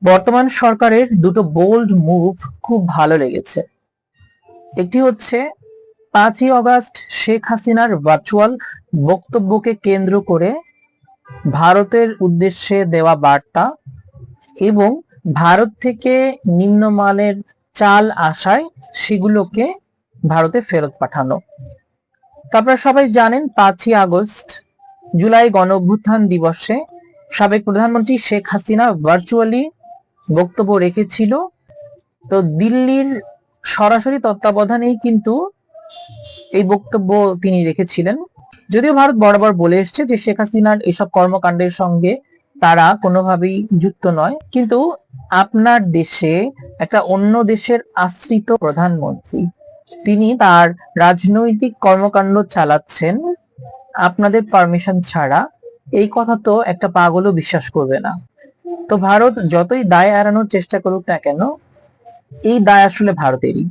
বর্তমান সরকারের দুটো বোল্ড মুভ খুব ভালো লেগেছে। একটি হচ্ছে 5ই অগাস্ট শেখ হাসিনার ভার্চুয়াল বক্তব্যকে কেন্দ্র করে ভারতের উদ্দেশ্যে দেওয়া বার্তা এবং ভারত থেকে নিম্নমানের চাল আসায় সেগুলোকে ভারতে ফেরত পাঠানো। আপনারা সবাই জানেন 5ই আগস্ট জুলাই গণ অভ্যুত্থান দিবসে সাবেক প্রধানমন্ত্রী শেখ হাসিনা ভার্চুয়ালি বক্তব্য রেখেছিল। তো দিল্লির সরাসরি তত্ত্বাবধানেই কিন্তু এই বক্তব্য তিনি রেখেছিলেন। যদিও ভারত বরাবর বলে এসছে যে শেখ হাসিনার এসব কর্মকাণ্ডের সঙ্গে তারা কোনোভাবেই যুক্ত নয়, কিন্তু আপনার দেশে একটা অন্য দেশের আশ্রিত প্রধানমন্ত্রী, তিনি তার রাজনৈতিক কর্মকাণ্ড চালাচ্ছেন আপনাদের পারমিশন ছাড়া, এই কথা তো একটা পাগলও বিশ্বাস করবে না। তো ভারত যতই দায় এড়ানোর চেষ্টা করুক না কেন, এই দায় আসলে ভারতেরই।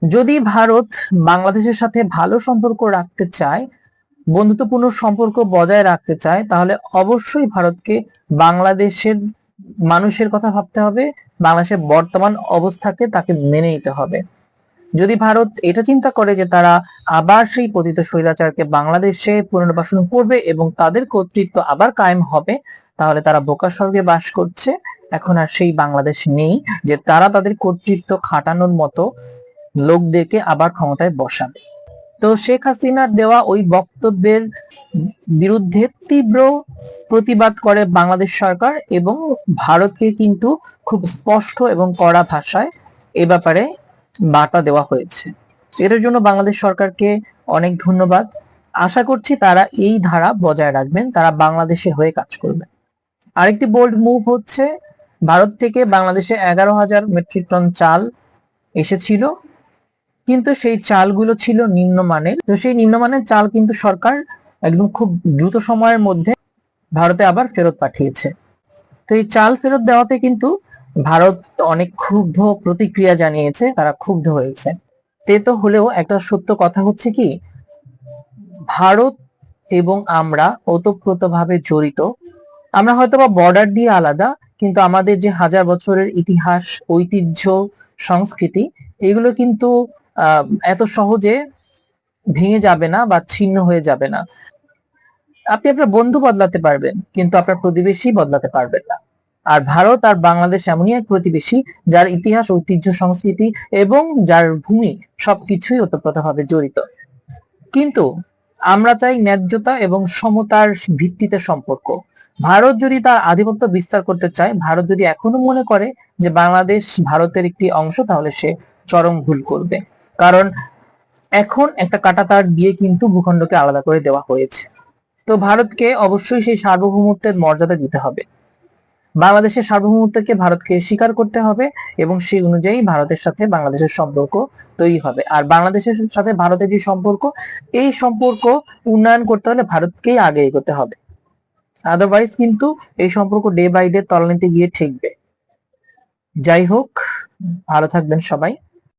যদি ভারত বাংলাদেশের সাথে ভালো সম্পর্ক রাখতে চায়, বন্ধুত্বপূর্ণ সম্পর্ক বজায় রাখতে চায়, তাহলে অবশ্যই ভারতকে বাংলাদেশের মানুষের কথা ভাবতে হবে, বাংলাদেশের বর্তমান অবস্থাকে তাকে মেনে নিতে হবে। যদি ভারত এটা চিন্তা করে যে তারা আবার সেই পতিত স্বৈরাচারকে বাংলাদেশে পুনর্বাসন করবে এবং তাদের কর্তৃত্ব আবার কায়েম হবে, তাহলে তারা বোকা স্বর্গে বাস করছে। এখন আর সেই বাংলাদেশ নেই যে তারা তাদের কর্তৃত্ব খাটানোর মতো লোকদেরকে আবার ক্ষমতায় বসাবে। তো শেখ হাসিনার দেওয়া ওই বক্তব্যের বিরুদ্ধে তীব্র প্রতিবাদ করে বাংলাদেশ সরকার এবং ভারতকে কিন্তু খুব স্পষ্ট এবং কড়া ভাষায় এ ব্যাপারে বার্তা দেওয়া হয়েছে। এর জন্য বাংলাদেশ সরকারকে অনেক ধন্যবাদ। আশা করছি তারা এই ধারা বজায় রাখবেন, তারা বাংলাদেশের হয়ে কাজ করবেন। আরেকটি বোল্ড মুভ হচ্ছে, ভারত থেকে বাংলাদেশে 11,000 মেট্রিক টন চাল এসেছিল, কিন্তু সেই চালগুলো ছিল নিম্নমানের। তো সেই নিম্নমানের চাল কিন্তু সরকার একদম খুব দ্রুত সময়ের মধ্যে ভারতে আবার ফেরত পাঠিয়েছে। তো এই চাল ফেরত দেওয়াতে কিন্তু ভারত অনেক ক্ষুব্ধ প্রতিক্রিয়া জানিয়েছে, তারা ক্ষুব্ধ হয়েছে। তো হলেও একটা সত্য কথা হচ্ছে কি, ভারত এবং আমরা ওতপ্রোতভাবে জড়িত। আমরা হয়তোবা বর্ডার দিয়ে আলাদা, কিন্তু আমাদের যে হাজার বছরের ইতিহাস, ঐতিহ্য, সংস্কৃতি, এগুলো কিন্তু এত সহজে ভেঙে যাবে না বা ছিন্ন হয়ে যাবে না। আপনি আপনার বন্ধু বদলাতে পারবেন, কিন্তু আপনার প্রতিবেশী বদলাতে পারবেন না। আর ভারত আর বাংলাদেশ এমনই এক প্রতিবেশী যার ইতিহাস, ঐতিহ্য, সংস্কৃতি এবং যার ভূমি সবকিছুই ওতপ্রোতভাবে জড়িত। কিন্তু আমরা চাই ন্যায্যতা এবং সমতার ভিত্তিতে সম্পর্ক। ভারত যদি তার আধিপত্য বিস্তার করতে চায়, ভারত যদি এখনো মনে করে যে বাংলাদেশ ভারতের একটি অংশ, তাহলে সে চরম ভুল করবে। কারণ এখন একটা কাঁটাতার দিয়ে কিন্তু ভূখণ্ডকে আলাদা করে দেওয়া হয়েছে। তো ভারতকে অবশ্যই সেই সার্বভৌমত্বের মর্যাদা দিতে হবে। বাংলাদেশের সার্বভৌমত্বকে ভারতকে স্বীকার করতে হবে এবং সেই অনুযায়ী ভারতের সাথে বাংলাদেশের সম্পর্ক তৈরি হবে। আর বাংলাদেশের সাথে ভারতের যে সম্পর্ক, এই সম্পর্ক উন্নয়ন করতে হলে ভারতকেই আগে এগোতে হবে। আদারওয়াইজ কিন্তু এই সম্পর্ক ডে বাই ডে তলানিতে গিয়ে ঠেকবে। যাই হোক, ভালো থাকবেন সবাই।